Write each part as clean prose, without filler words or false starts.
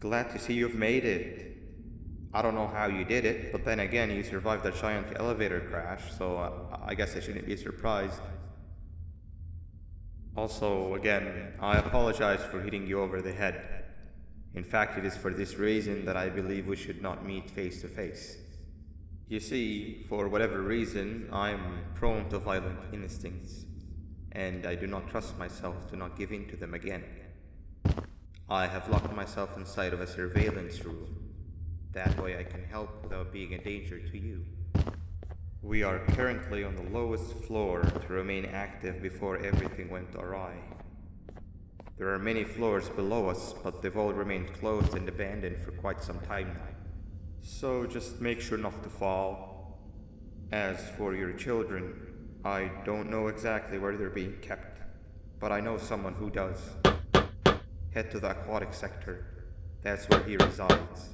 Glad to see you've made it. I don't know how you did it, but then again, you survived a giant elevator crash, so I guess I shouldn't be surprised. Also, again, I apologize for hitting you over the head. In fact, it is for this reason that I believe we should not meet face to face. You see, for whatever reason, I'm prone to violent instincts, and I do not trust myself to not give in to them again. I have locked myself inside of a surveillance room. That way I can help without being a danger to you. We are currently on the lowest floor to remain active before everything went awry. There are many floors below us, but they've all remained closed and abandoned for quite some time now. So just make sure not to fall. As for your children, I don't know exactly where they're being kept, but I know someone who does. Head to the aquatic sector. That's where he resides.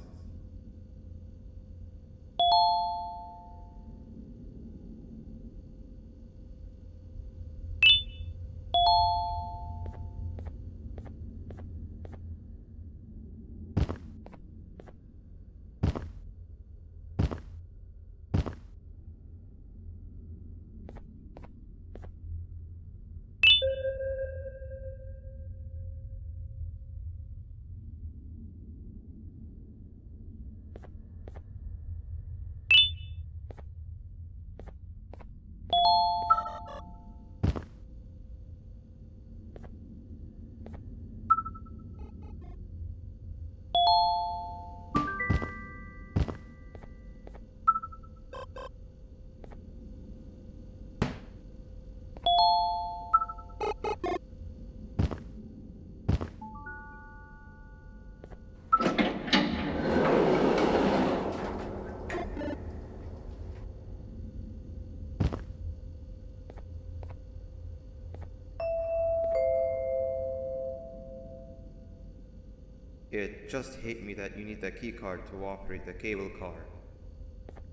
It just hit me that you need the keycard to operate the cable car.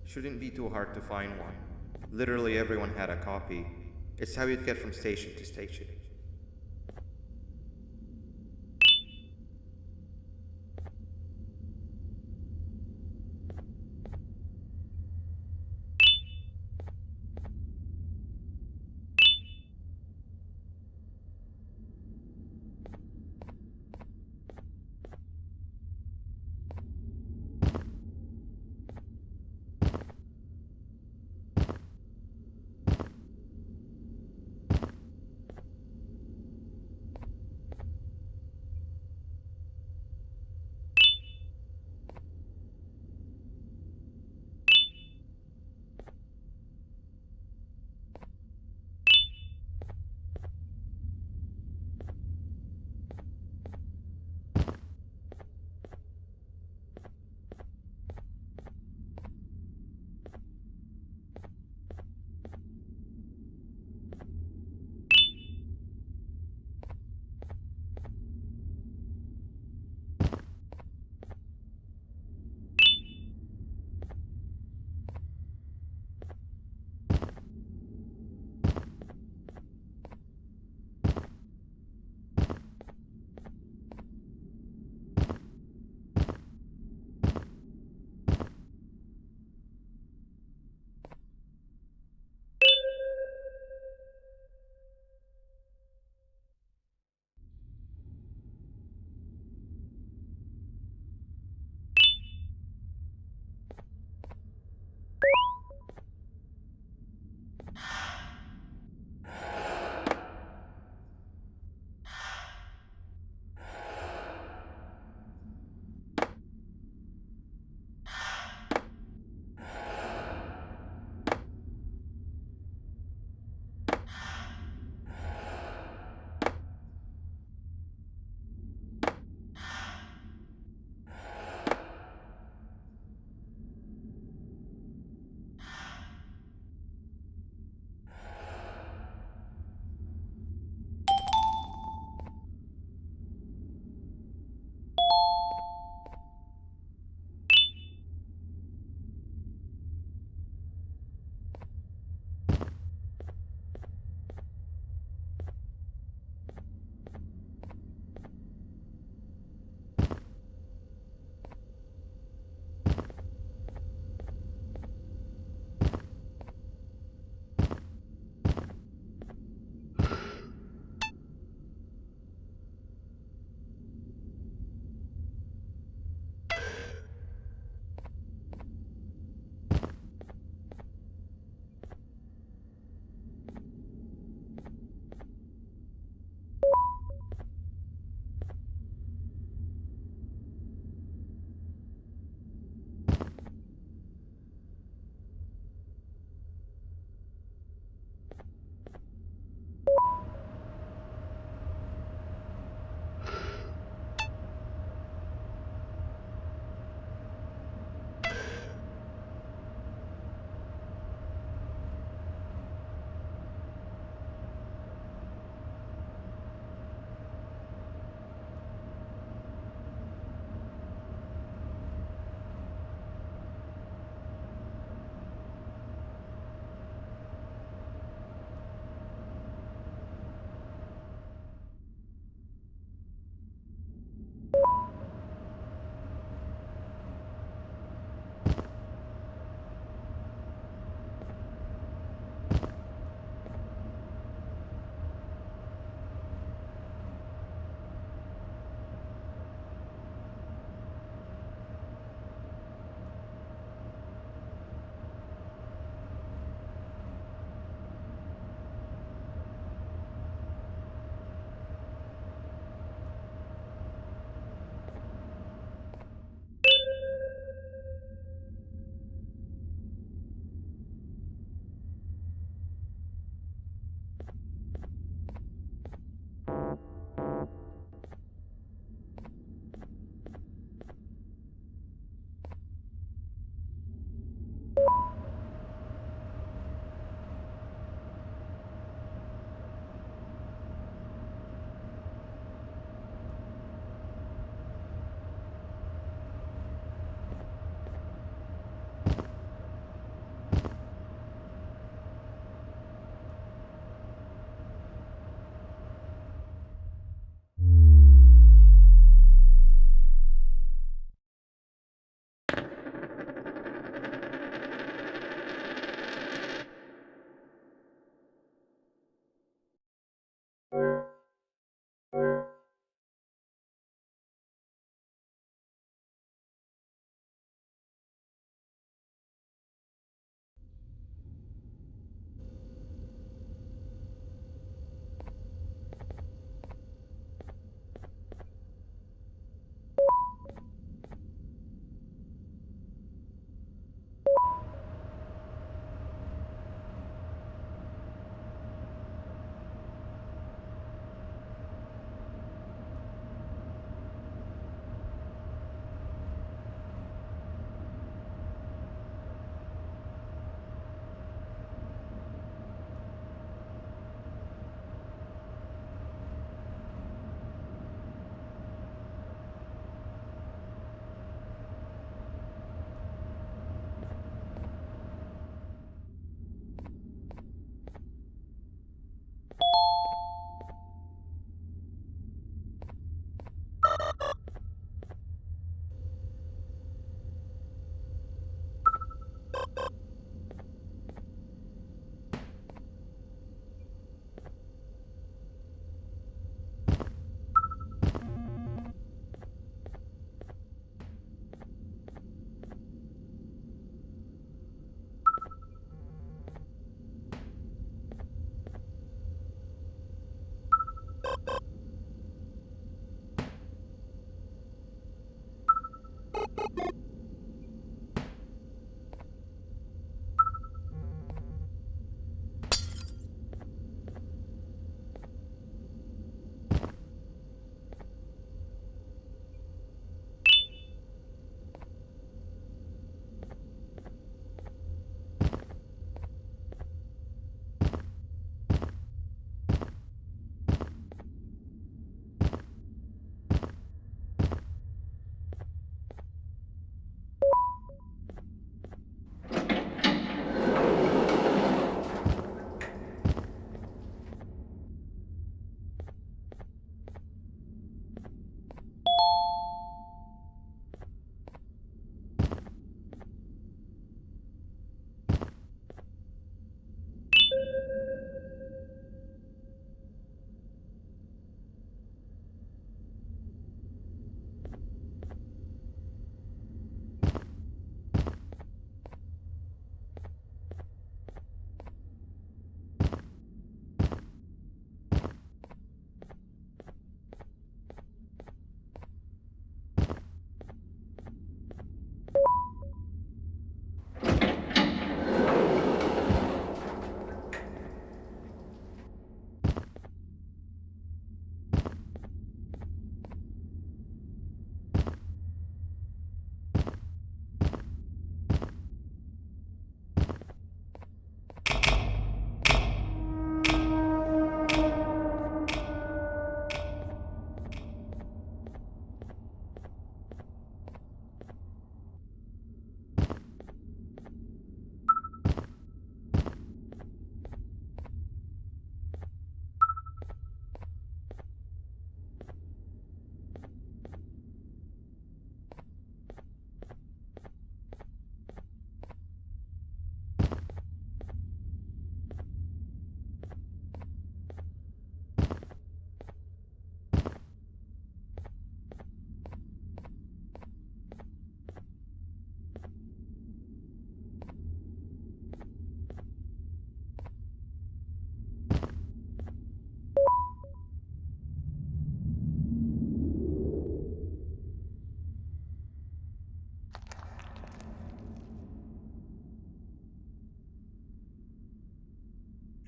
Shouldn't be too hard to find one. Literally everyone had a copy. It's how you'd get from station to station.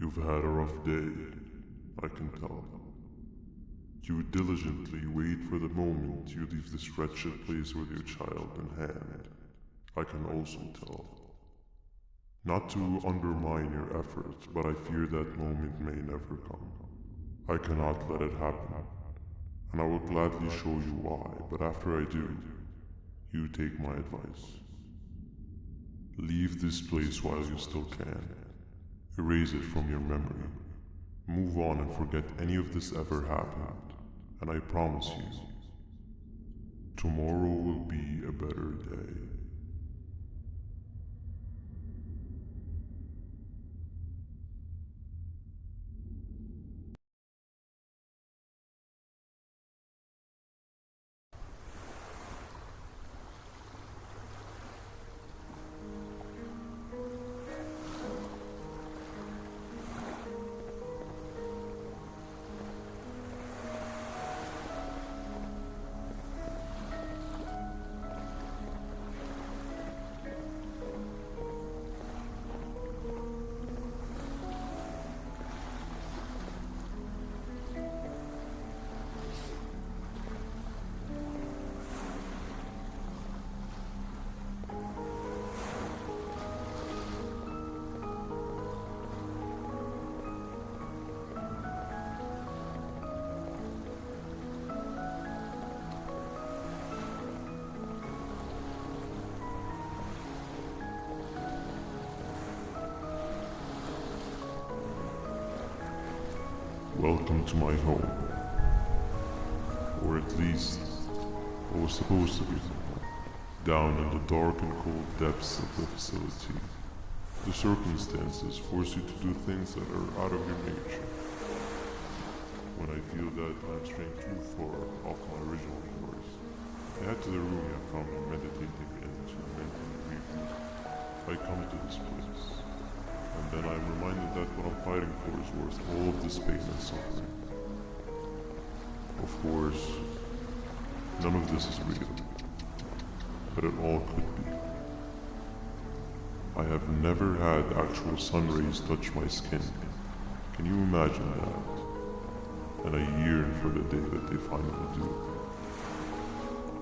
You've had a rough day, I can tell. You diligently wait for the moment you leave this wretched place with your child in hand. I can also tell. Not to undermine your efforts, but I fear that moment may never come. I cannot let it happen, and I will gladly show you why, but after I do, you take my advice. Leave this place while you still can. Erase it from your memory. Move on and forget any of this ever happened, and I promise you, tomorrow will be a better day. Welcome to my home. Or at least, what was supposed to be down in the dark and cold depths of the facility. The circumstances force you to do things that are out of your nature. When I feel that I'm straying too far off my original course, I head to the room I found me meditating in to mentally reboot. I come to this place, and then I'm reminded that what I'm fighting for is worth all of this pain and suffering. Of course, none of this is real, but it all could be. I have never had actual sun rays touch my skin. Can you imagine that? And I yearn for the day that they finally do.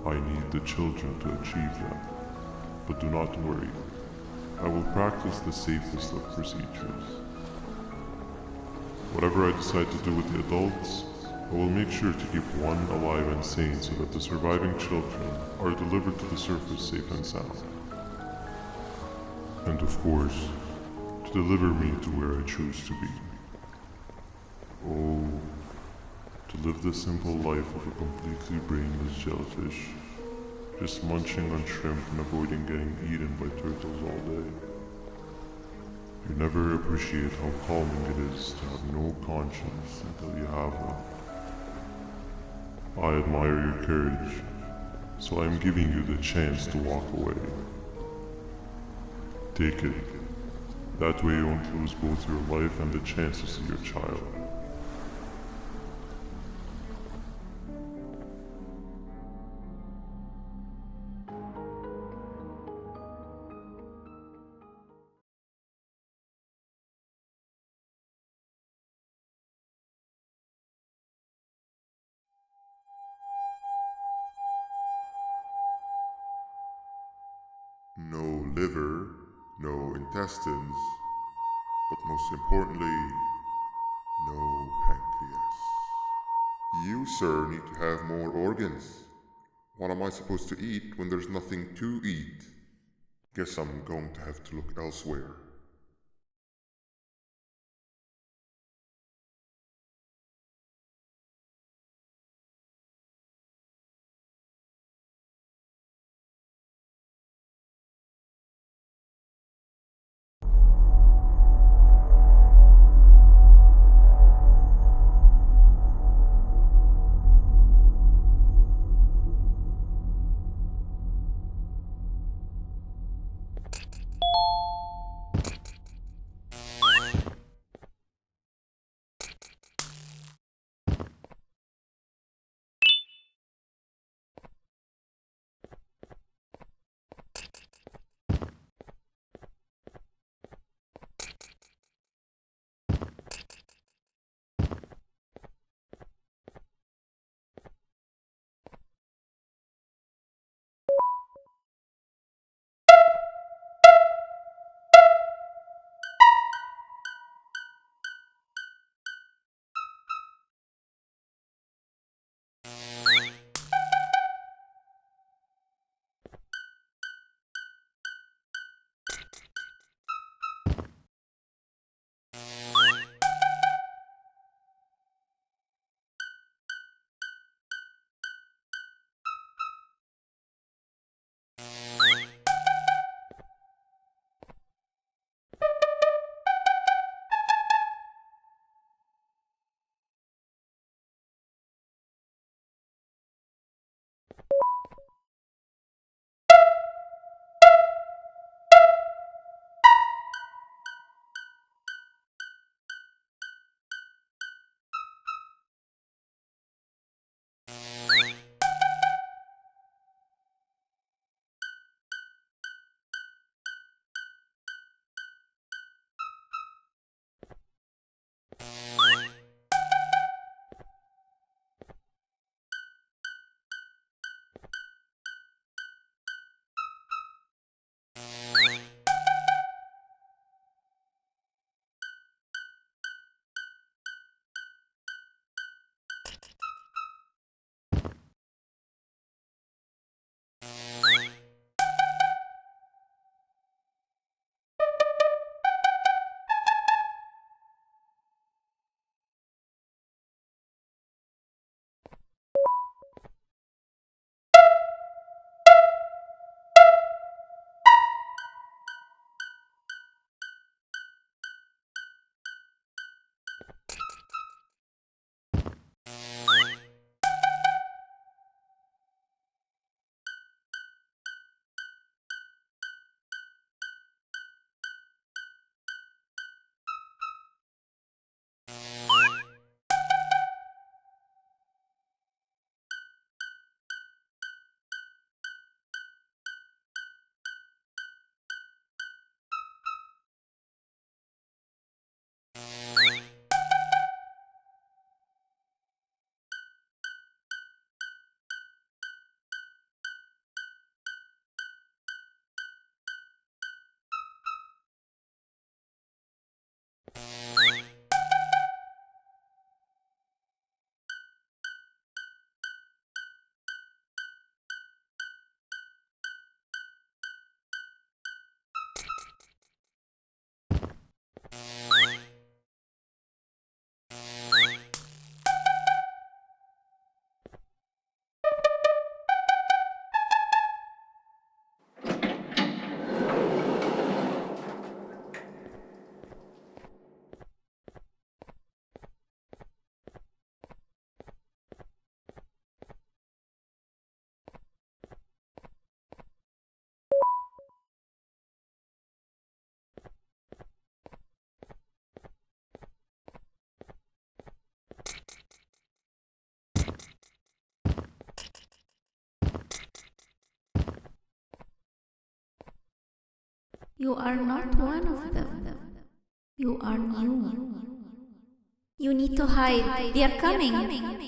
I need the children to achieve that. But do not worry. I will practice the safest of procedures. Whatever I decide to do with the adults, I will make sure to keep one alive and sane so that the surviving children are delivered to the surface safe and sound. And of course, to deliver me to where I choose to be. Oh, to live the simple life of a completely brainless jellyfish, just munching on shrimp and avoiding getting eaten by turtles all day. You never appreciate how calming it is to have no conscience until you have one. I admire your courage, so I am giving you the chance to walk away. Take it. That way you won't lose both your life and the chance to see your child. No liver, no intestines, but most importantly, no pancreas. You, sir, need to have more organs. What am I supposed to eat when there's nothing to eat? Guess I'm going to have to look elsewhere. You are not one of them. You are new. You need to hide. They are coming.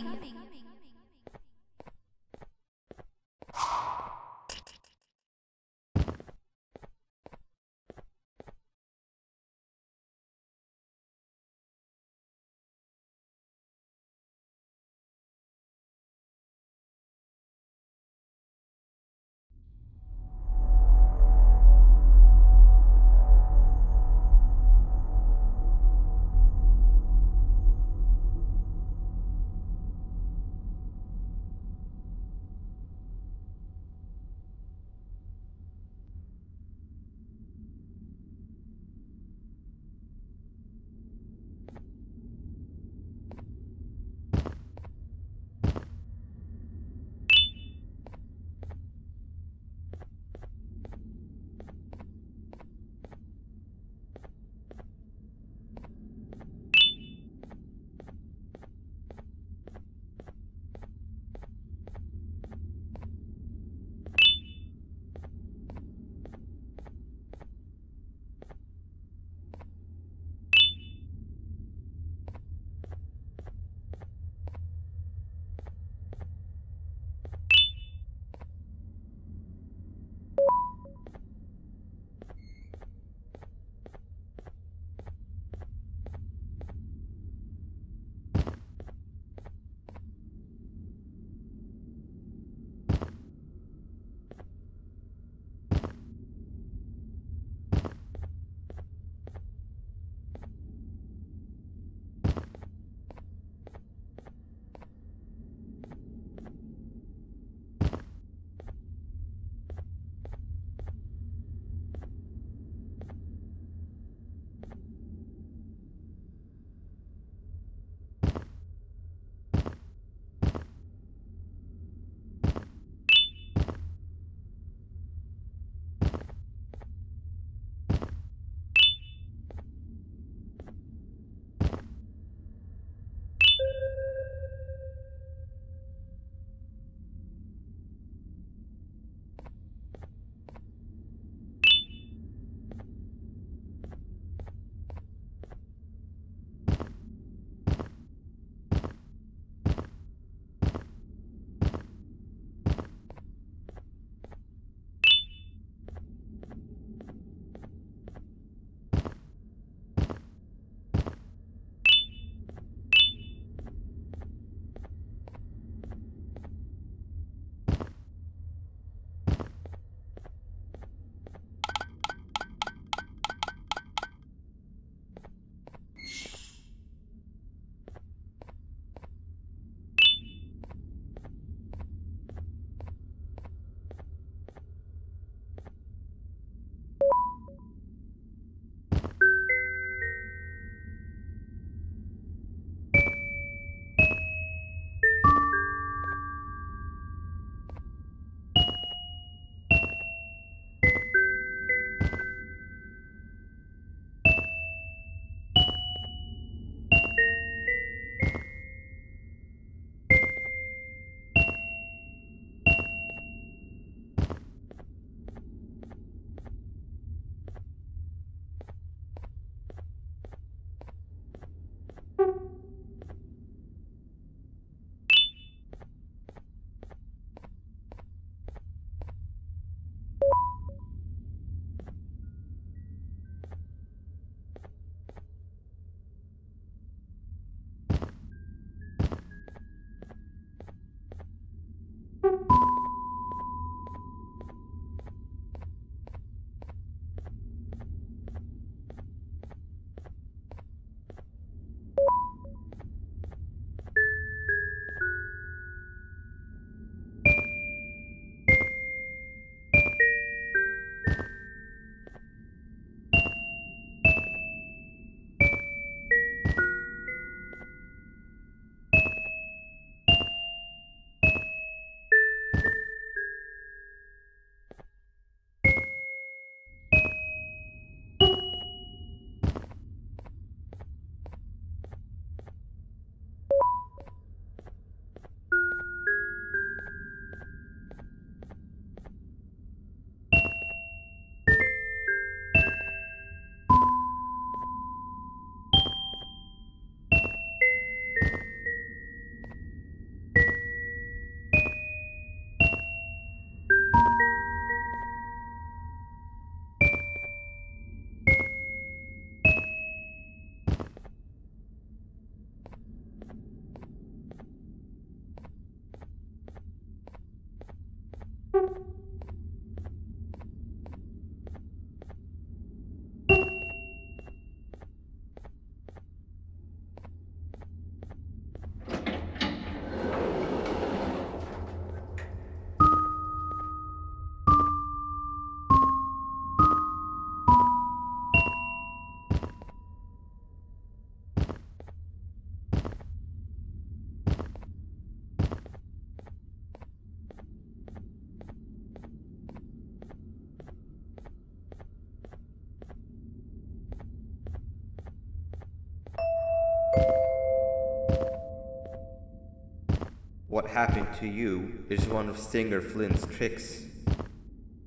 What happened to you is one of Stinger Flynn's tricks.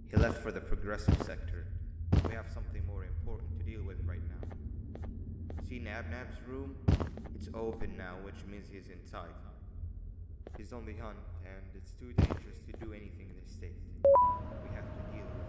He left for the progressive sector. We have something more important to deal with right now. See Nabnab's room? It's open now, which means he's inside. He's on the hunt, and it's too dangerous to do anything in this state. We have to deal with it.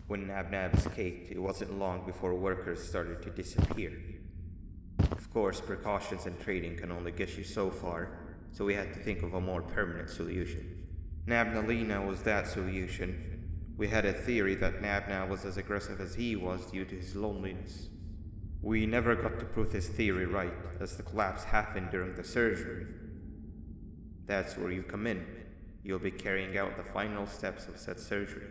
When Nab escaped, it wasn't long before workers started to disappear. Of course, precautions and trading can only get you so far, so we had to think of a more permanent solution. Nabnalina was that solution. We had a theory that Nabna was as aggressive as he was due to his loneliness. We never got to prove this theory right, as the collapse happened during the surgery. That's where you come in. You'll be carrying out the final steps of said surgery.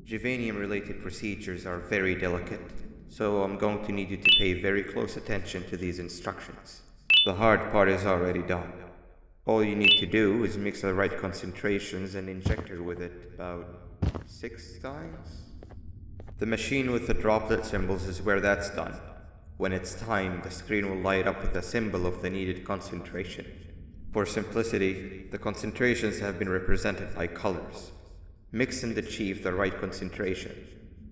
Juvenium-related procedures are very delicate, so I'm going to need you to pay very close attention to these instructions. The hard part is already done. All you need to do is mix the right concentrations and inject her with it about 6 times. The machine with the droplet symbols is where that's done. When it's time, the screen will light up with a symbol of the needed concentration. For simplicity, the concentrations have been represented by colors. Mix and achieve the right concentration,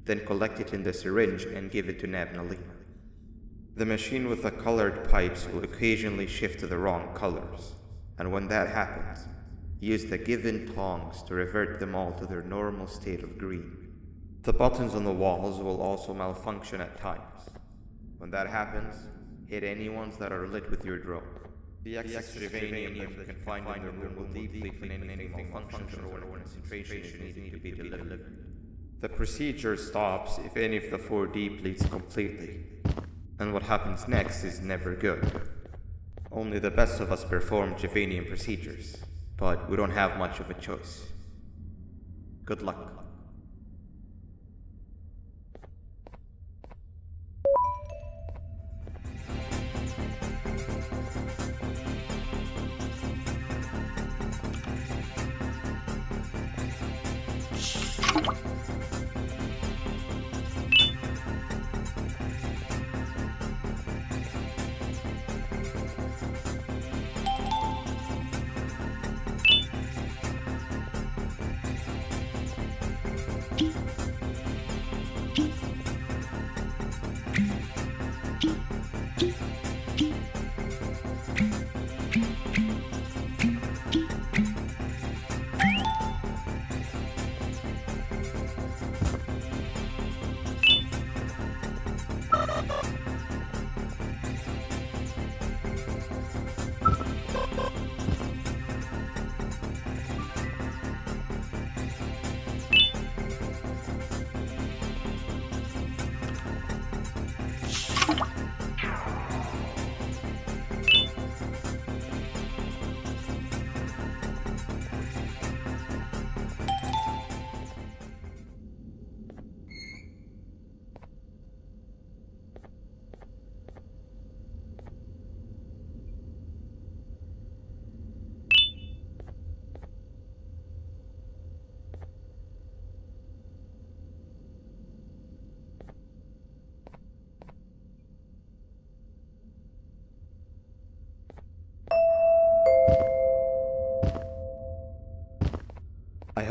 then collect it in the syringe and give it to Nabnalina. The machine with the colored pipes will occasionally shift to the wrong colors, and when that happens, use the given tongs to revert them all to their normal state of green. The buttons on the walls will also malfunction at times. When that happens, hit any ones that are lit with your drone. The excess uranium that you can find in the room will deplete when anything malfunctions or when concentration is needed to be delivered. The procedure stops if any of the 4 depletes completely, and what happens next is never good. Only the best of us perform Juvenium procedures, but we don't have much of a choice. Good luck.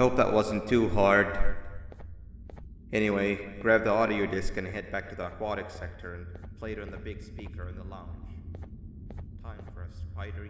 hope that wasn't too hard. Anyway, grab the audio disc and head back to the aquatic sector and play it on the big speaker in the lounge. Time for a spider union.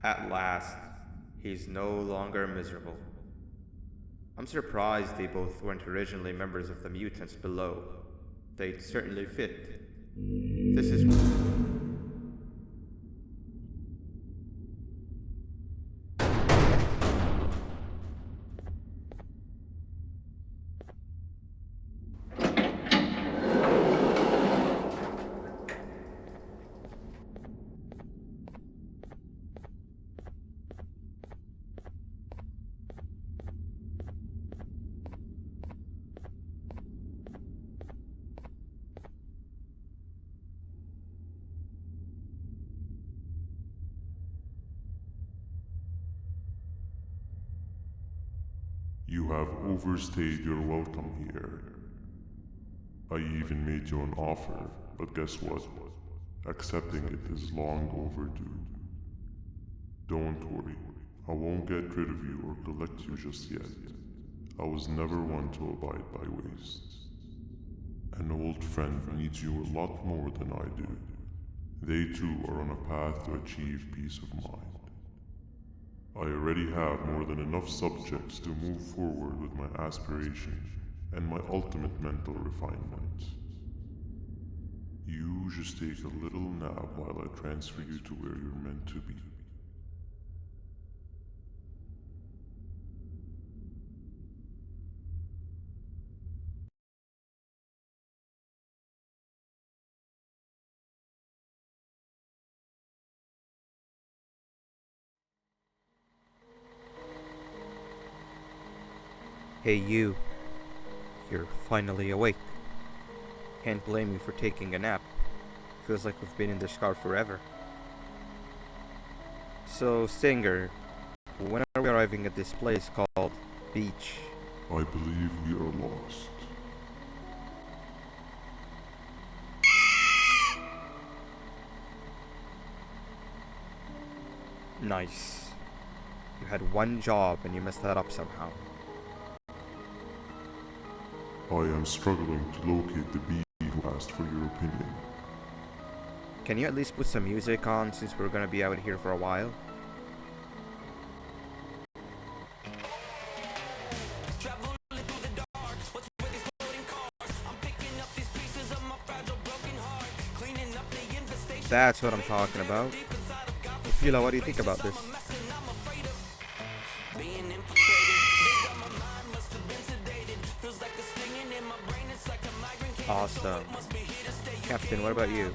At last, he's no longer miserable. I'm surprised they both weren't originally members of the mutants below. They'd certainly fit. This is... You have overstayed your welcome here. I even made you an offer, but guess what? Accepting it is long overdue. Don't worry, I won't get rid of you or collect you just yet. I was never one to abide by wastes. An old friend needs you a lot more than I do. They too are on a path to achieve peace of mind. I already have more than enough subjects to move forward with my aspiration and my ultimate mental refinement. You just take a little nap while I transfer you to where you're meant to be. Hey you. You're finally awake. Can't blame you for taking a nap. Feels like we've been in this car forever. So, Singer, when are we arriving at this place called Beach? I believe we are lost. Nice. You had one job and you messed that up somehow. I am struggling to locate the bee who asked for your opinion. Can you at least put some music on since we're gonna be out here for a while? That's what I'm talking about. Fila, what do you think about this? Awesome. Captain, what about you?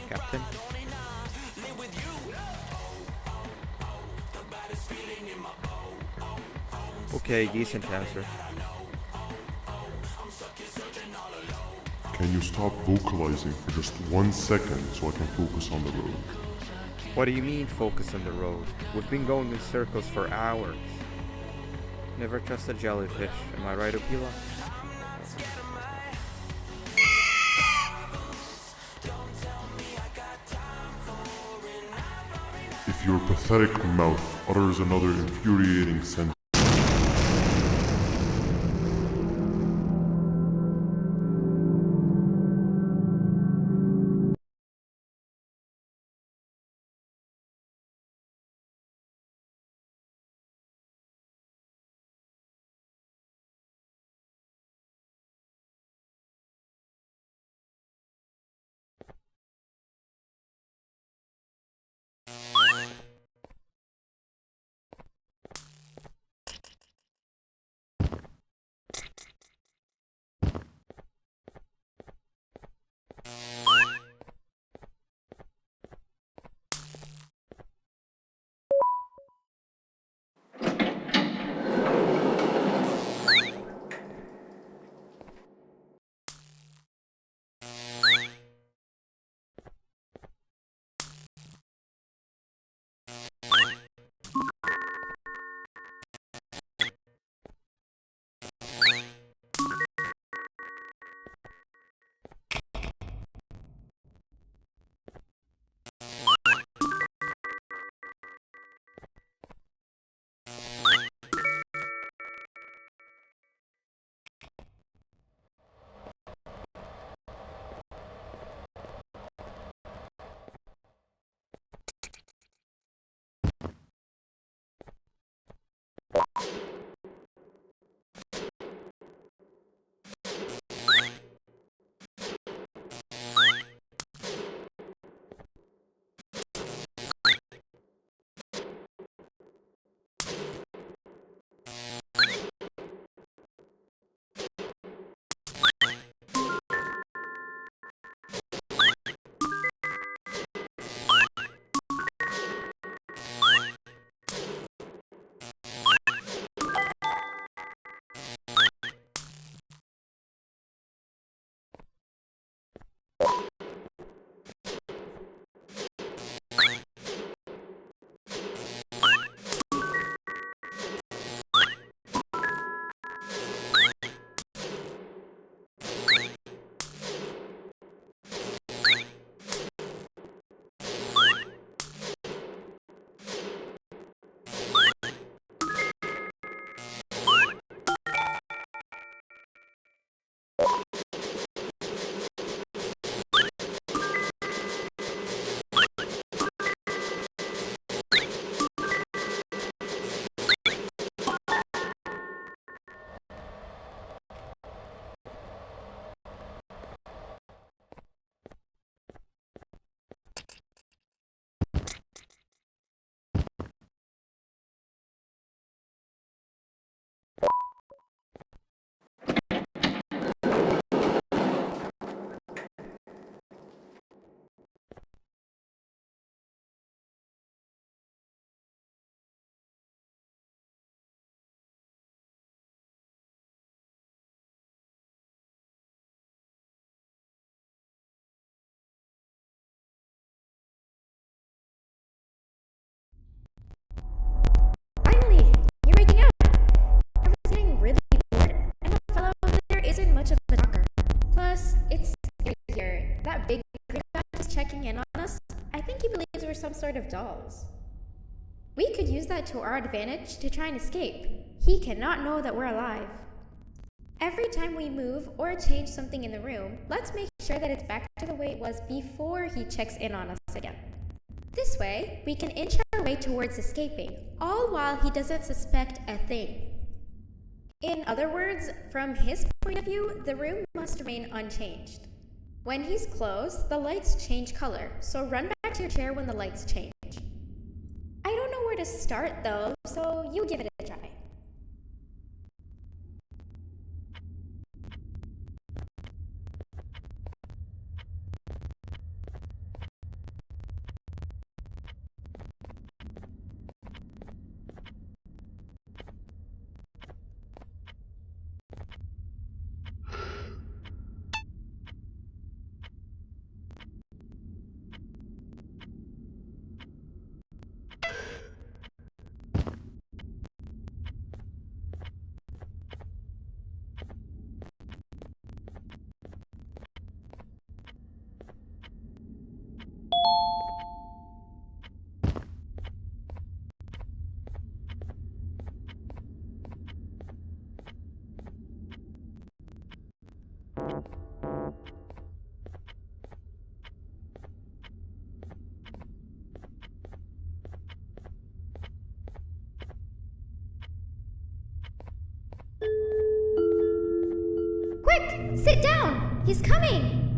Captain? Okay, decent answer. Can you stop vocalizing for just 1 second so I can focus on the road? What do you mean, focus on the road? We've been going in circles for hours. Never trust a jellyfish, am I right, Opila? If your pathetic mouth utters another infuriating sentence, Finally, you're waking up. I was getting really bored, and that fellow over there isn't much of a talker. Plus, it's scary here. That big guy is checking in on us. I think he believes we're some sort of dolls. We could use that to our advantage to try and escape. He cannot know that we're alive. Every time we move or change something in the room, let's make sure that it's back to the way it was before he checks in on us again. This way, we can inch our way towards escaping, all while he doesn't suspect a thing. In other words, from his point of view, the room must remain unchanged. When he's close, the lights change color, so run back to your chair when the lights change. I don't know where to start though, so you give it a try. Quick! Sit down! He's coming!